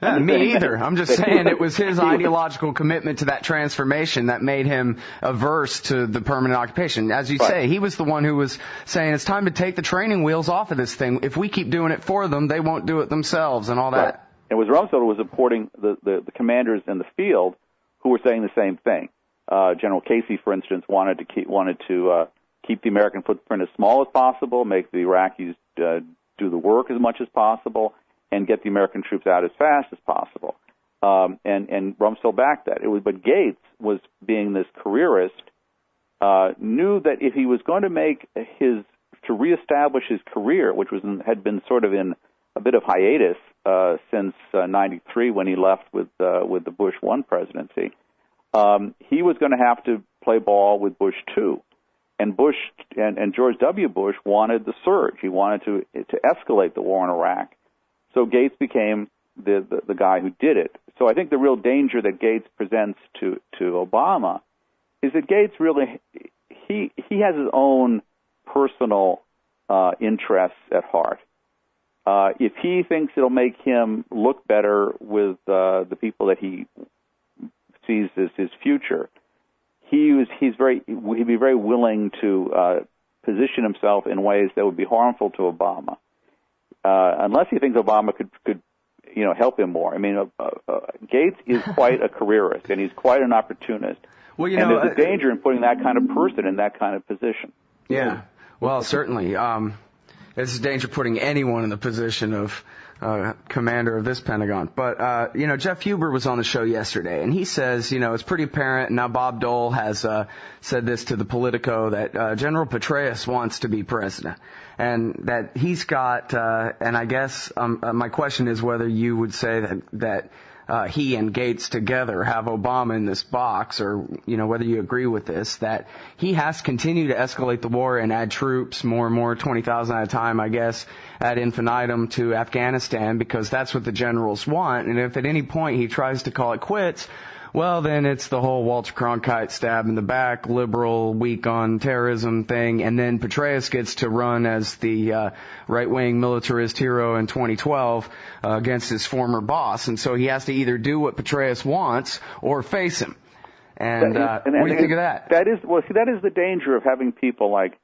Me either. I'm just saying it was his ideological commitment to that transformation that made him averse to the permanent occupation. As you say, he was the one who was saying it's time to take the training wheels off of this thing. If we keep doing it for them, they won't do it themselves and all that. Right. It was Rumsfeld who was supporting the commanders in the field who were saying the same thing. General Casey, for instance, wanted to keep the American footprint as small as possible, make the Iraqis do the work as much as possible, and get the American troops out as fast as possible. And Rumsfeld backed that. But Gates was, being this careerist, knew that if he was going to reestablish his career, which had been sort of in a bit of hiatus since '93 when he left with the Bush 1 presidency, he was going to have to play ball with Bush 2. And Bush and George W. Bush wanted the surge. He wanted to escalate the war in Iraq So Gates became the guy who did it. So I think the real danger that Gates presents to Obama is that Gates really he has his own personal interests at heart. If he thinks it'll make him look better with the people that he sees as his future, he'd be very willing to position himself in ways that would be harmful to Obama, unless he thinks Obama could help him more. I mean, Gates is quite a careerist, and he's quite an opportunist. Well, and there's a danger in putting that kind of person in that kind of position. Yeah, well, certainly. There's a danger putting anyone in the position of commander of this Pentagon. But, Jeff Huber was on the show yesterday, and he says, it's pretty apparent, and now Bob Dole has said this to the Politico, that General Petraeus wants to be president. And that he's got, and I guess my question is whether you would say that he and Gates together have Obama in this box, or, whether you agree with this, that he has to continue to escalate the war and add troops, more and more, 20,000 at a time, I guess, ad infinitum to Afghanistan, because that's what the generals want. And if at any point he tries to call it quits, well, then it's the whole Walter Cronkite stab in the back, liberal, weak on terrorism thing, and then Petraeus gets to run as the right-wing militarist hero in 2012 against his former boss. And so he has to either do what Petraeus wants or face him. And what do you think of that? That is the danger of having people like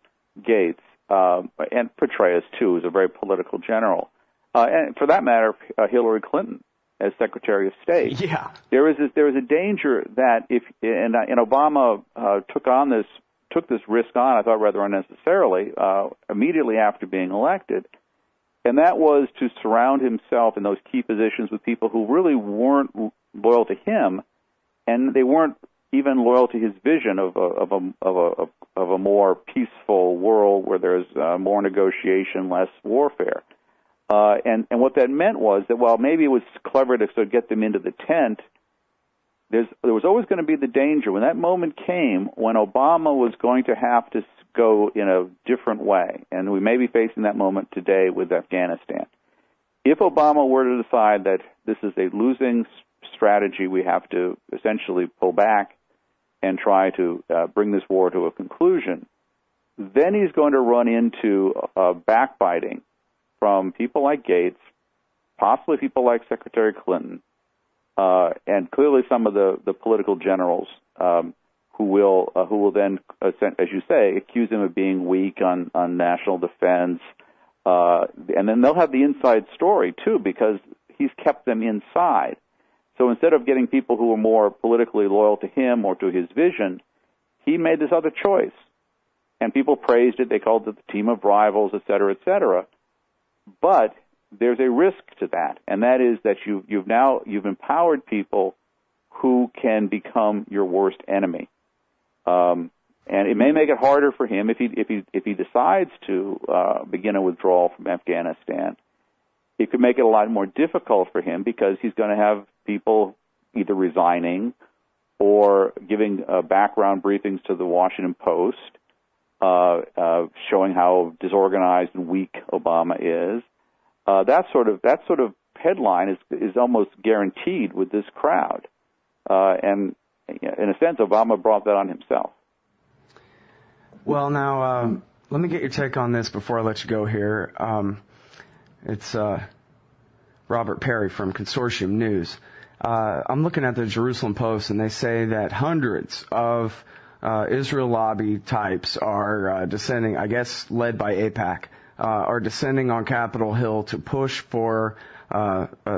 Gates and Petraeus, too, who's a very political general. And for that matter, Hillary Clinton as Secretary of State. Yeah. There is a danger that if Obama took this risk on, I thought rather unnecessarily, immediately after being elected, and that was to surround himself in those key positions with people who really weren't loyal to him, and they weren't even loyal to his vision of a more peaceful world where there's more negotiation, less warfare. And what that meant was that while maybe it was clever to sort of get them into the tent, there was always going to be the danger when that moment came when Obama was going to have to go in a different way. And we may be facing that moment today with Afghanistan. If Obama were to decide that this is a losing strategy, we have to essentially pull back and try to bring this war to a conclusion, then he's going to run into backbiting from people like Gates, possibly people like Secretary Clinton, and clearly some of the political generals who will then, as you say, accuse him of being weak on national defense, and then they'll have the inside story too because he's kept them inside. So instead of getting people who are more politically loyal to him or to his vision, he made this other choice, and people praised it. They called it the team of rivals, et cetera, et cetera. But there's a risk to that, and that is that you've empowered people who can become your worst enemy, and it may make it harder for him if he decides to begin a withdrawal from Afghanistan. It could make it a lot more difficult for him because he's going to have people either resigning or giving background briefings to the Washington Post, showing how disorganized and weak Obama is. That sort of headline is almost guaranteed with this crowd, and in a sense, Obama brought that on himself. Well, now let me get your take on this before I let you go here. It's Robert Parry from Consortium News. I'm looking at the Jerusalem Post, and they say that hundreds of Israel lobby types are descending, I guess led by AIPAC, are descending on Capitol Hill to push for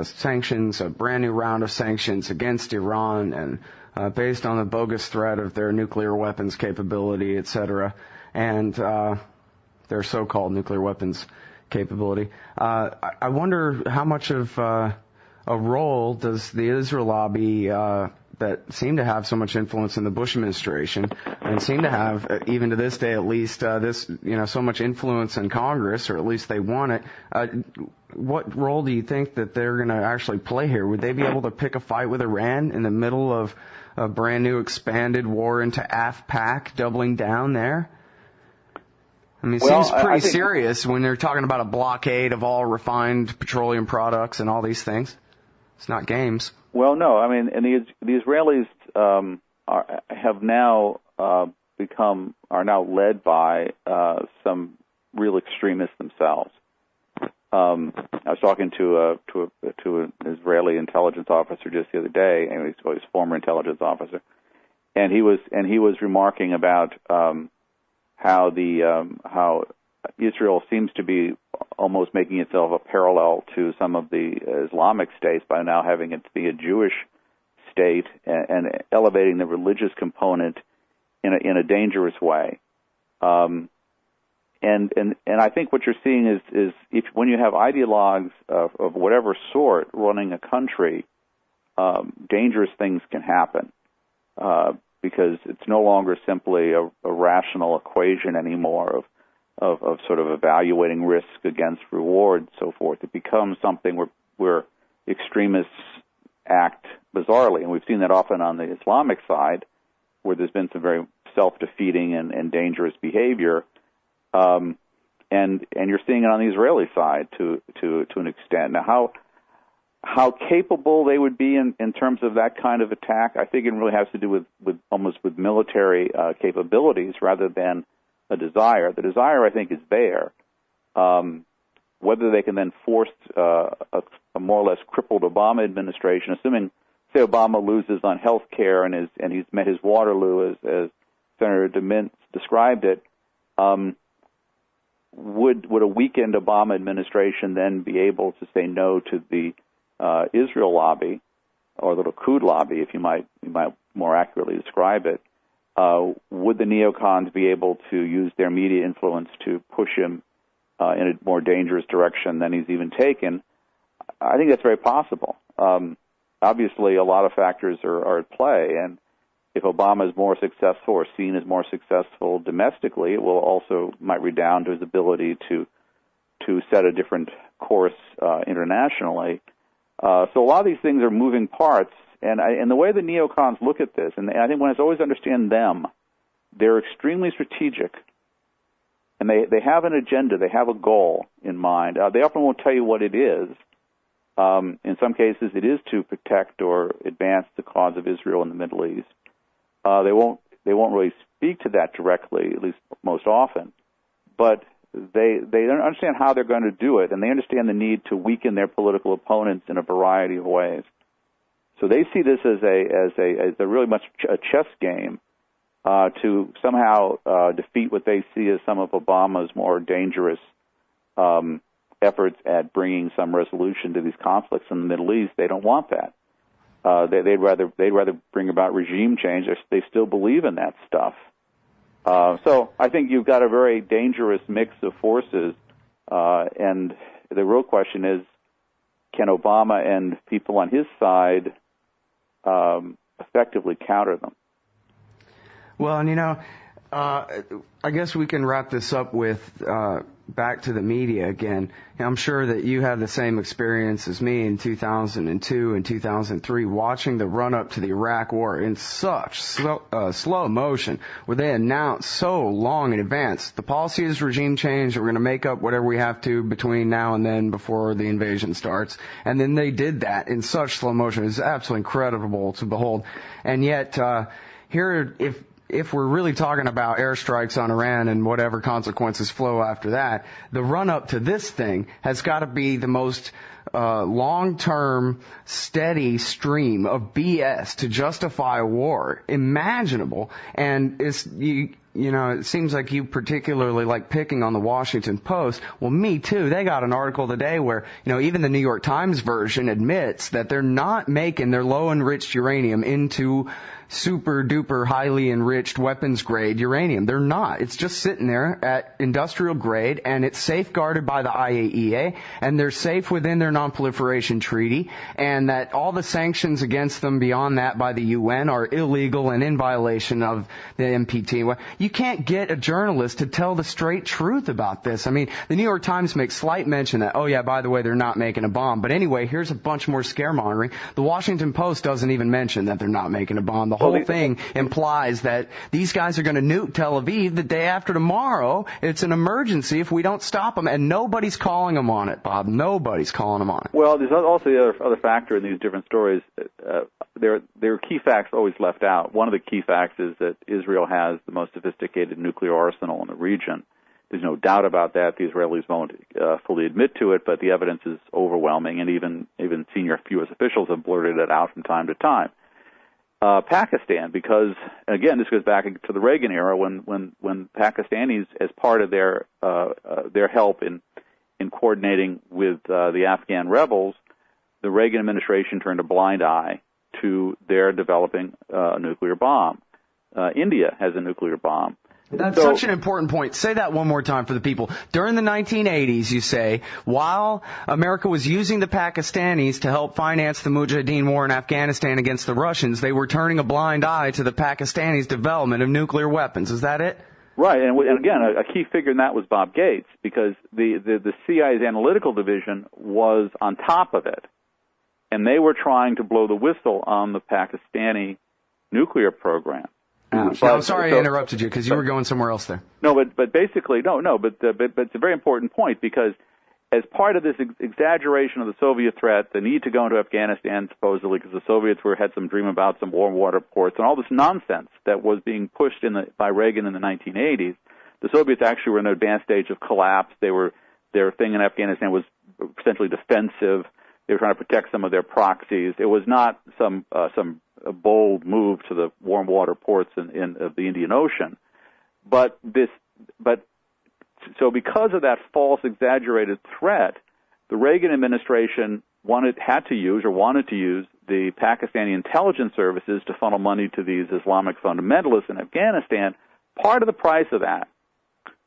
sanctions, a brand new round of sanctions against Iran, and based on the bogus threat of their nuclear weapons capability, etc., and their so-called nuclear weapons capability. I wonder how much of a role does the Israel lobby that seem to have so much influence in the Bush administration and seem to have, even to this day at least, so much influence in Congress, or at least they want it. What role do you think that they're going to actually play here? Would they be able to pick a fight with Iran in the middle of a brand new expanded war into AfPak, doubling down there? I mean, it seems pretty serious when they're talking about a blockade of all refined petroleum products and all these things. It's not games. Well, no. I mean, and the Israelis have now are now led by some real extremists themselves. I was talking to an Israeli intelligence officer just the other day, and he's a former intelligence officer, and he was remarking about how Israel seems to be almost making itself a parallel to some of the Islamic states by now having it be a Jewish state and elevating the religious component in a dangerous way. And I think what you're seeing is if when you have ideologues of whatever sort running a country, dangerous things can happen because it's no longer simply a rational equation anymore of sort of evaluating risk against reward and so forth. It becomes something where extremists act bizarrely, and we've seen that often on the Islamic side, where there's been some very self-defeating and dangerous behavior. And you're seeing it on the Israeli side to an extent. Now, how capable they would be in terms of that kind of attack, I think it really has to do with military capabilities rather than a desire. The desire, I think, is there. Whether they can then force a more or less crippled Obama administration, assuming, say, Obama loses on health care and he's met his Waterloo, as Senator DeMint described it, would a weakened Obama administration then be able to say no to the Israel lobby, or the Likud lobby, if you might more accurately describe it? Would the neocons be able to use their media influence to push him in a more dangerous direction than he's even taken? I think that's very possible. Obviously, a lot of factors are at play, and if Obama is more successful or seen as more successful domestically, it will also might redound to his ability to set a different course internationally. So a lot of these things are moving parts, and the way the neocons look at this, and I think one has to always understand them, they're extremely strategic, and they have an agenda, they have a goal in mind. They often won't tell you what it is. In some cases, it is to protect or advance the cause of Israel in the Middle East. They won't really speak to that directly, at least most often, but they understand how they're going to do it, and they understand the need to weaken their political opponents in a variety of ways. So they see this as a really much a chess game to somehow defeat what they see as some of Obama's more dangerous efforts at bringing some resolution to these conflicts in the Middle East. They don't want that. They'd rather bring about regime change. They still believe in that stuff. So I think you've got a very dangerous mix of forces, and the real question is, can Obama and people on his side effectively counter them? Well, and I guess we can wrap this up with back to the media again. I'm sure that you had the same experience as me in 2002 and 2003, watching the run-up to the Iraq War in such slow motion, where they announced so long in advance, the policy is regime change, we're going to make up whatever we have to between now and then before the invasion starts. And then they did that in such slow motion. It was absolutely incredible to behold. And yet, here, if we're really talking about airstrikes on Iran and whatever consequences flow after that, the run-up to this thing has got to be the most long-term, steady stream of BS to justify a war imaginable. And it seems like you particularly like picking on the Washington Post. Well, me too. They got an article today where, even the New York Times version admits that they're not making their low-enriched uranium into super-duper highly enriched weapons-grade uranium. They're not. It's just sitting there at industrial grade, and it's safeguarded by the IAEA, and they're safe within their non-proliferation treaty, and that all the sanctions against them beyond that by the UN are illegal and in violation of the NPT. You can't get a journalist to tell the straight truth about this. I mean, the New York Times makes slight mention that, oh yeah, by the way, they're not making a bomb. But anyway, here's a bunch more scaremongering. The Washington Post doesn't even mention that they're not making a bomb. The whole thing implies that these guys are going to nuke Tel Aviv the day after tomorrow. It's an emergency if we don't stop them, and nobody's calling them on it, Bob. Nobody's calling them on it. Well, there's also the other factor in these different stories. There are key facts always left out. One of the key facts is that Israel has the most sophisticated nuclear arsenal in the region. There's no doubt about that. The Israelis won't fully admit to it, but the evidence is overwhelming, and even senior U.S. officials have blurted it out from time to time. Pakistan, because again, this goes back to the Reagan era when Pakistanis, as part of their help in coordinating with the Afghan rebels, the Reagan administration turned a blind eye to their developing a nuclear bomb. India has a nuclear bomb. That's such an important point. Say that one more time for the people. During the 1980s, you say, while America was using the Pakistanis to help finance the Mujahideen war in Afghanistan against the Russians, they were turning a blind eye to the Pakistanis' development of nuclear weapons. Is that it? Right, and again, a key figure in that was Bob Gates, because the CIA's analytical division was on top of it, and they were trying to blow the whistle on the Pakistani nuclear program. I'm sorry I interrupted you, because you were going somewhere else there. No, but basically, but it's a very important point, because as part of this exaggeration of the Soviet threat, the need to go into Afghanistan, supposedly, because the Soviets had some dream about some warm water ports, and all this nonsense that was being pushed by Reagan in the 1980s, the Soviets actually were in an advanced stage of collapse. Their thing in Afghanistan was essentially defensive. They were trying to protect some of their proxies. It was not some bold move to the warm water ports of the Indian Ocean, so because of that false, exaggerated threat, the Reagan administration wanted to use the Pakistani intelligence services to funnel money to these Islamic fundamentalists in Afghanistan. Part of the price of that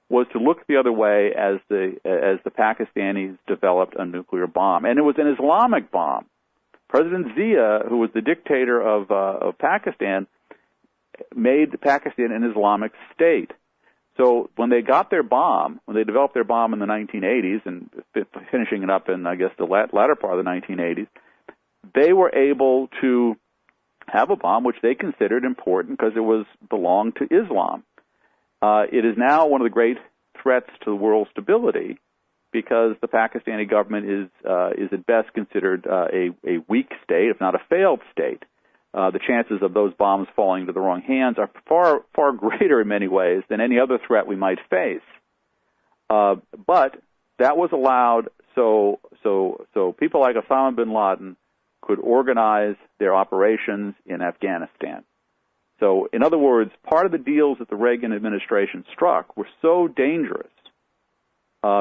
was to look the other way as the Pakistanis developed a nuclear bomb, and it was an Islamic bomb. President Zia, who was the dictator of Pakistan, made Pakistan an Islamic state. So when they developed their bomb in the 1980s and finishing it up in, I guess, the latter part of the 1980s, they were able to have a bomb which they considered important because it belonged to Islam. It is now one of the great threats to the world's stability, because the Pakistani government is at best considered a weak state, if not a failed state. The chances of those bombs falling into the wrong hands are far greater in many ways than any other threat we might face. But that was allowed so people like Osama bin Laden could organize their operations in Afghanistan. So, in other words, part of the deals that the Reagan administration struck were so dangerous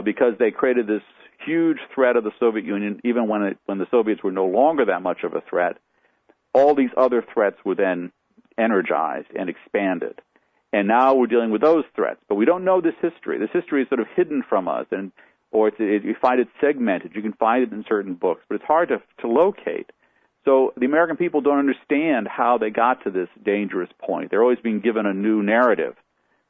because they created this huge threat of the Soviet Union, even when the Soviets were no longer that much of a threat. All these other threats were then energized and expanded. And now we're dealing with those threats. But we don't know this history. This history is sort of hidden from us, or you find it segmented. You can find it in certain books, but it's hard to locate. So the American people don't understand how they got to this dangerous point. They're always being given a new narrative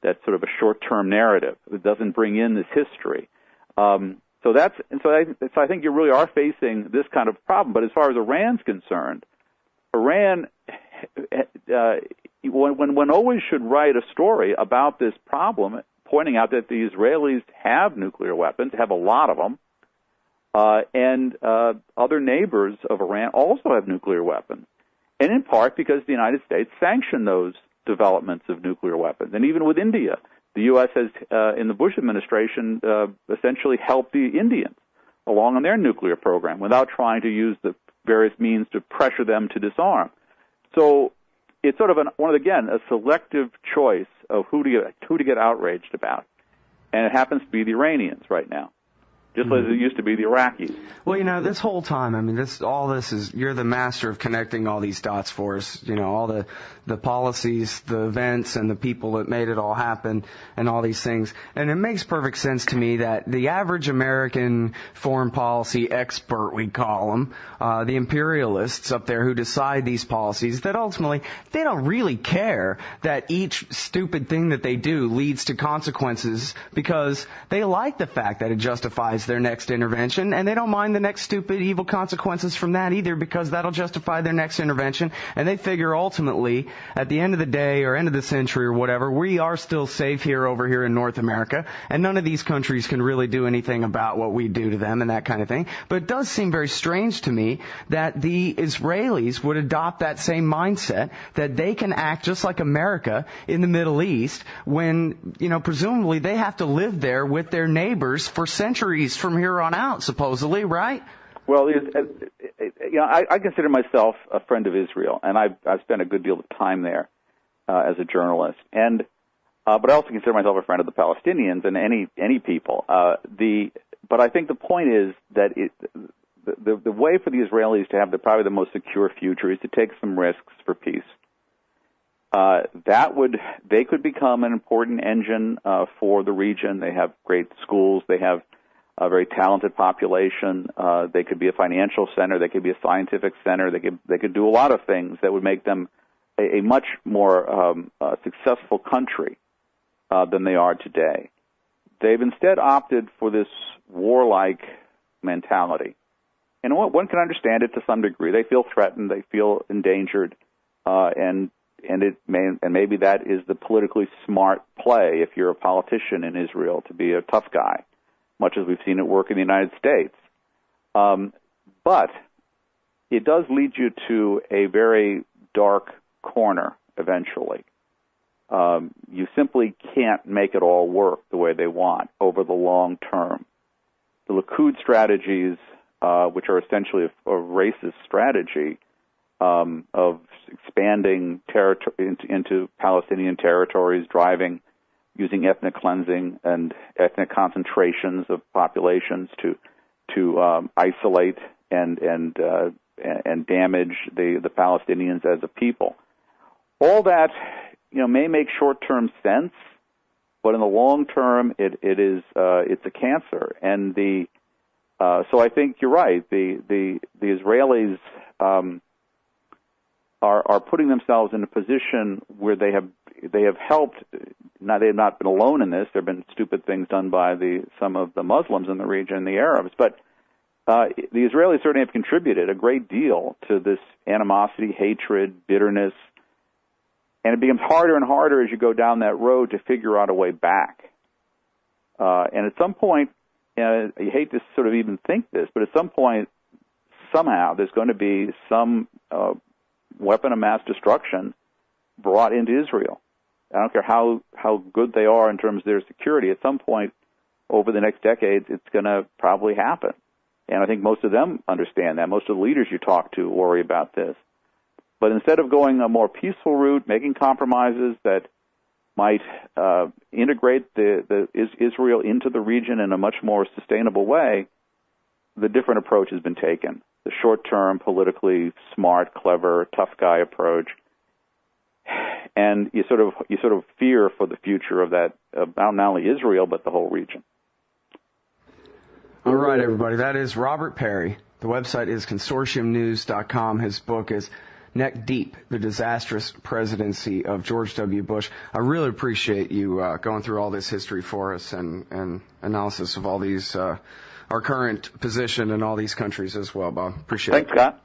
that's sort of a short-term narrative that doesn't bring in this history. So I think you really are facing this kind of problem. But as far as Iran's concerned, Iran, one always should write a story about this problem, pointing out that the Israelis have nuclear weapons, have a lot of them, and other neighbors of Iran also have nuclear weapons, and in part because the United States sanctioned those developments of nuclear weapons. And even with India, the U.S. has, in the Bush administration, essentially helped the Indians along on their nuclear program without trying to use the various means to pressure them to disarm. So it's sort of a selective choice of who to get outraged about, and it happens to be the Iranians right now, just as it used to be the Iraqis. Well, this whole time, you're the master of connecting all these dots for us. All the policies, the events, and the people that made it all happen, and all these things. And it makes perfect sense to me that the average American foreign policy expert, we call them, the imperialists up there who decide these policies, that ultimately they don't really care that each stupid thing that they do leads to consequences, because they like the fact that it justifies their next intervention, and they don't mind the next stupid, evil consequences from that either, because that'll justify their next intervention. And they figure ultimately, at the end of the day or end of the century or whatever, we are still safe over here in North America, and none of these countries can really do anything about what we do to them and that kind of thing. But it does seem very strange to me that the Israelis would adopt that same mindset, that they can act just like America in the Middle East when, presumably they have to live there with their neighbors for centuries from here on out, supposedly, right? Well, I consider myself a friend of Israel, and I've spent a good deal of time there as a journalist, and but I also consider myself a friend of the Palestinians and any people. But I think the point is that the way for the Israelis to have probably the most secure future is to take some risks for peace. They could become an important engine for the region. They have great schools. They have a very talented population. They could be a financial center. They could be a scientific center. They could do a lot of things that would make them a much more successful country than they are today. They've instead opted for this warlike mentality. And one can understand it to some degree. They feel threatened. They feel endangered, and maybe that is the politically smart play if you're a politician in Israel, to be a tough guy, much as we've seen it work in the United States. But it does lead you to a very dark corner eventually. You simply can't make it all work the way they want over the long term. The Likud strategies, which are essentially a racist strategy of expanding into Palestinian territories, using ethnic cleansing and ethnic concentrations of populations to isolate and damage the Palestinians as a people. All that may make short-term sense, but in the long term, it's a cancer. And so I think you're right. The Israelis are putting themselves in a position where they have helped. Now, they have not been alone in this. There have been stupid things done by some of the Muslims in the region, the Arabs, but the Israelis certainly have contributed a great deal to this animosity, hatred, bitterness. And it becomes harder and harder as you go down that road to figure out a way back. And at some point, you hate to sort of even think this, but at some point, somehow, there's going to be some weapon of mass destruction brought into Israel. I don't care how good they are in terms of their security. At some point over the next decades, it's going to probably happen. And I think most of them understand that. Most of the leaders you talk to worry about this. But instead of going a more peaceful route, making compromises that might integrate Israel into the region in a much more sustainable way, the different approach has been taken. The short-term, politically smart, clever, tough guy approach, and you sort of fear for the future of that, not only Israel but the whole region. All right, everybody, that is Robert Parry. The website is consortiumnews.com. His book is Neck Deep, The Disastrous Presidency of George W. Bush. I really appreciate you going through all this history for us and analysis of all these, our current position in all these countries as well, Bob. Appreciate it. Thanks, Scott.